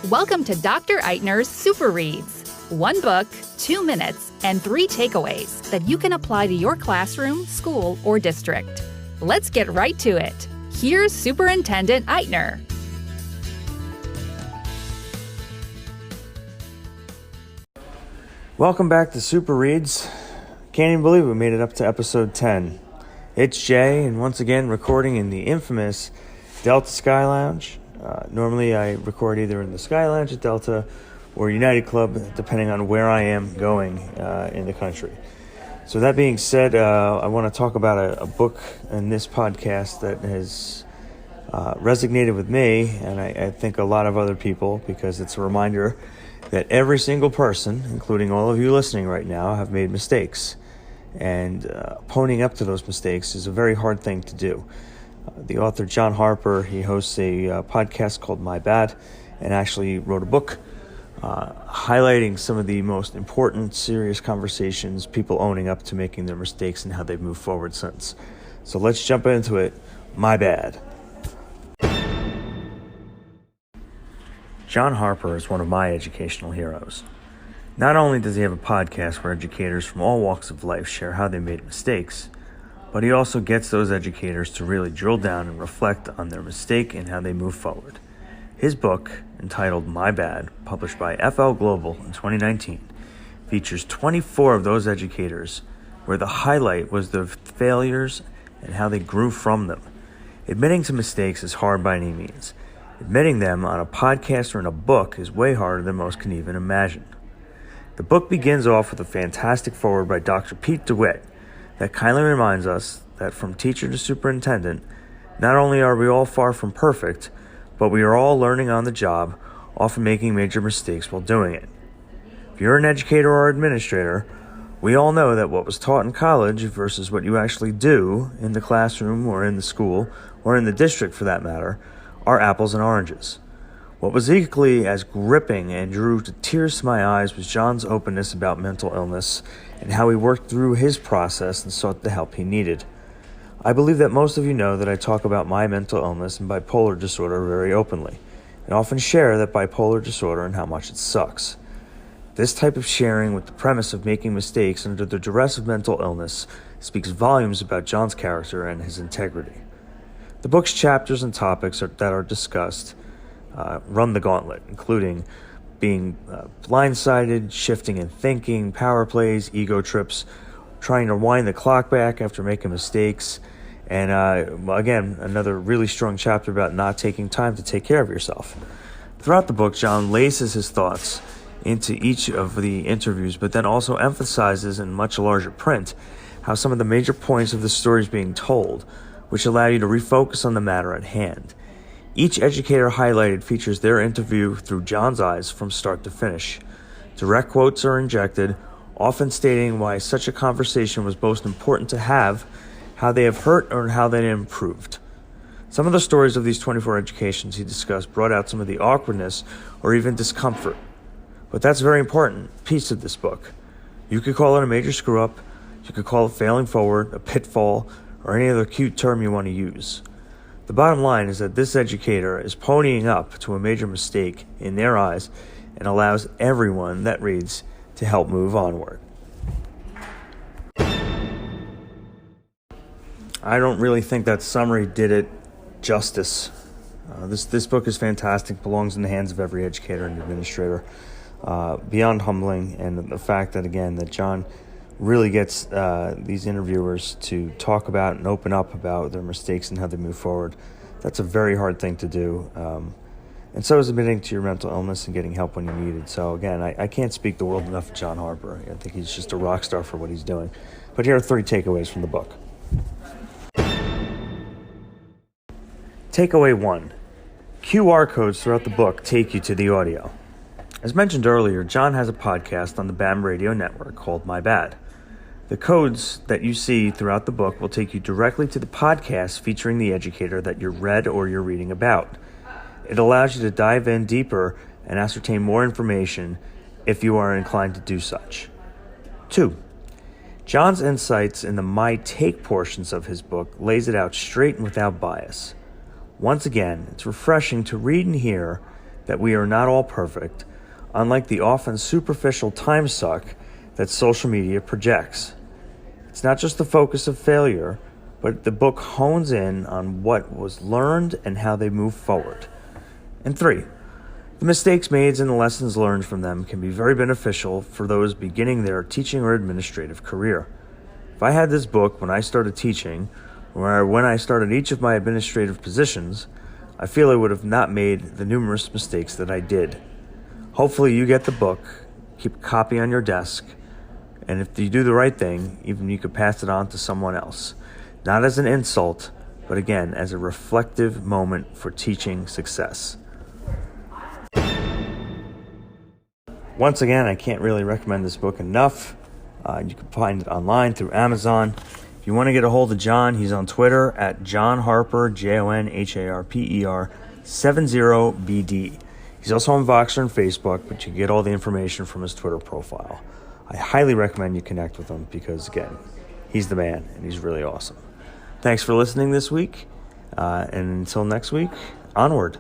Welcome to Dr. Eitner's Super Reads. One book, 2 minutes, and 3 takeaways that you can apply to your classroom, school, or district. Let's get right to it. Here's Superintendent Eitner. Welcome back to Super Reads. Can't even believe we made it up to episode 10. It's Jay, and once again recording in the infamous Delta Sky Lounge. Normally I record either in the Sky Lounge at Delta or United Club, depending on where I am going in the country. So that being said, I want to talk about a book in this podcast that has resonated with me, and I think a lot of other people, because it's a reminder that every single person, including all of you listening right now, have made mistakes. And ponying up to those mistakes is a very hard thing to do. The author, Jon Harper, he hosts a podcast called My Bad, and actually wrote a book highlighting some of the most important, serious conversations, people owning up to making their mistakes and how they've moved forward since. So let's jump into it. My Bad. Jon Harper is one of my educational heroes. Not only does he have a podcast where educators from all walks of life share how they made mistakes, but he also gets those educators to really drill down and reflect on their mistake and how they move forward. His book, entitled My Bad, published by FL Global in 2019, features 24 of those educators where the highlight was their failures and how they grew from them. Admitting to mistakes is hard by any means. Admitting them on a podcast or in a book is way harder than most can even imagine. The book begins off with a fantastic foreword by Dr. Pete DeWitt that kindly reminds us that from teacher to superintendent, not only are we all far from perfect, but we are all learning on the job, often making major mistakes while doing it. If you're an educator or administrator, we all know that what was taught in college versus what you actually do in the classroom or in the school or in the district for that matter are apples and oranges. What was equally as gripping and drew tears to my eyes was Jon's openness about mental illness and how he worked through his process and sought the help he needed. I believe that most of you know that I talk about my mental illness and bipolar disorder very openly, and often share that bipolar disorder and how much it sucks. This type of sharing with the premise of making mistakes under the duress of mental illness speaks volumes about Jon's character and his integrity. The book's chapters and topics that are discussed run the gauntlet, including being blindsided, shifting in thinking, power plays, ego trips, trying to wind the clock back after making mistakes, and again, another really strong chapter about not taking time to take care of yourself. Throughout the book, Jon laces his thoughts into each of the interviews, but then also emphasizes in much larger print how some of the major points of the story is being told, which allow you to refocus on the matter at hand. Each educator highlighted features their interview through Jon's eyes from start to finish. Direct quotes are injected, often stating why such a conversation was most important to have, how they have hurt, or how they improved. Some of the stories of these 24 educations he discussed brought out some of the awkwardness or even discomfort. But that's a very important piece of this book. You could call it a major screw-up, you could call it failing forward, a pitfall, or any other cute term you want to use. The bottom line is that this educator is ponying up to a major mistake in their eyes and allows everyone that reads to help move onward. I don't really think that summary did it justice. This book is fantastic, belongs in the hands of every educator and administrator. Beyond humbling, and the fact that, again, that Jon really gets these interviewers to talk about and open up about their mistakes and how they move forward. That's a very hard thing to do. And so is admitting to your mental illness and getting help when you need it. So again, I can't speak the world enough of Jon Harper. I think he's just a rock star for what he's doing. But here are 3 takeaways from the book. Takeaway 1. QR codes throughout the book take you to the audio. As mentioned earlier, Jon has a podcast on the BAM radio network called My Bad. The codes that you see throughout the book will take you directly to the podcast featuring the educator that you're read or you're reading about. It allows you to dive in deeper and ascertain more information if you are inclined to do such. 2. Jon's insights in the My Take portions of his book lays it out straight and without bias. Once again, it's refreshing to read and hear that we are not all perfect, unlike the often superficial time suck that social media projects. It's not just the focus of failure, but the book hones in on what was learned and how they move forward. And 3, the mistakes made and the lessons learned from them can be very beneficial for those beginning their teaching or administrative career. If I had this book when I started teaching, or when I started each of my administrative positions, I feel I would have not made the numerous mistakes that I did. Hopefully you get the book, keep a copy on your desk, and if you do the right thing, even you could pass it on to someone else. Not as an insult, but again, as a reflective moment for teaching success. Once again, I can't really recommend this book enough. You can find it online through Amazon. If you want to get a hold of Jon, he's on Twitter at Jon Harper, JonHarper 70BD. He's also on Voxer and Facebook, but you can get all the information from his Twitter profile. I highly recommend you connect with him because, again, he's the man and he's really awesome. Thanks for listening this week, and until next week, onward.